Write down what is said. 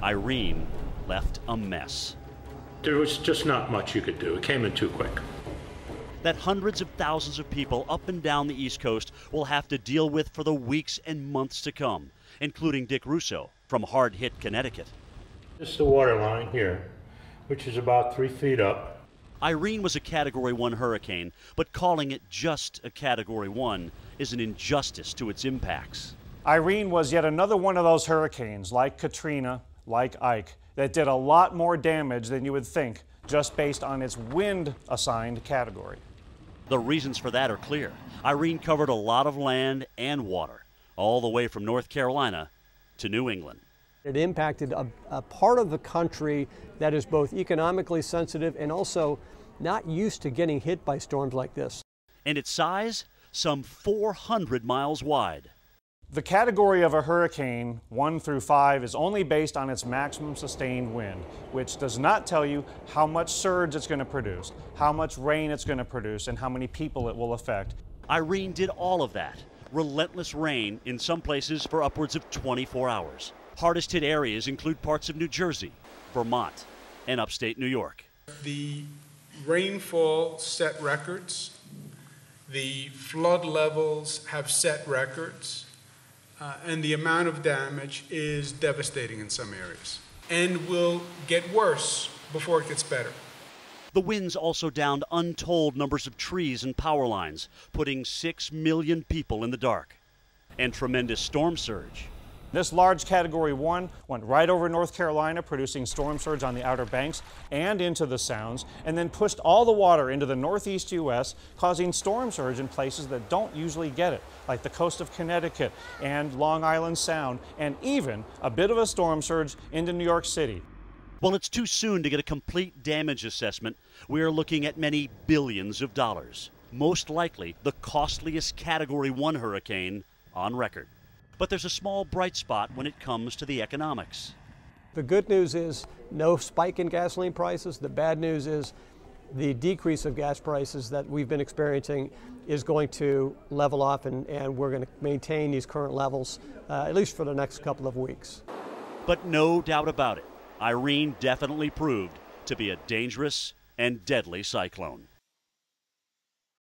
Irene left a mess. There was just not much you could do. It came in too quick. That hundreds of thousands of people up and down the East Coast will have to deal with for the weeks and months to come, including Dick Russo from hard-hit Connecticut. This is the water line here, which is about 3 feet up. Irene was a Category 1 hurricane, but calling it just a Category 1 is an injustice to its impacts. Irene was yet another one of those hurricanes, like Katrina, like Ike, that did a lot more damage than you would think just based on its wind-assigned category. The reasons for that are clear. Irene covered a lot of land and water, all the way from North Carolina to New England. It impacted a part of the country that is both economically sensitive and also not used to getting hit by storms like this. And its size, some 400 miles wide. The category of a hurricane, 1 through 5, is only based on its maximum sustained wind, which does not tell you how much surge it's going to produce, how much rain it's going to produce, and how many people it will affect. Irene did all of that. Relentless rain in some places for upwards of 24 hours. Hardest hit areas include parts of New Jersey, Vermont, and upstate New York. The rainfall set records. The flood levels have set records. And the amount of damage is devastating in some areas and will get worse before it gets better. The winds also downed untold numbers of trees and power lines, putting 6 million people in the dark. And tremendous storm surge. This large Category 1 went right over North Carolina, producing storm surge on the Outer Banks and into the Sounds, and then pushed all the water into the northeast U.S., causing storm surge in places that don't usually get it, like the coast of Connecticut and Long Island Sound, and even a bit of a storm surge into New York City. While it's too soon to get a complete damage assessment, we are looking at many billions of dollars. Most likely the costliest Category 1 hurricane on record. But there's a small bright spot when it comes to the economics. The good news is no spike in gasoline prices. The bad news is the decrease of gas prices that we've been experiencing is going to level off, and we're going to maintain these current levels at least for the next couple of weeks. But no doubt about it, Irene definitely proved to be a dangerous and deadly cyclone.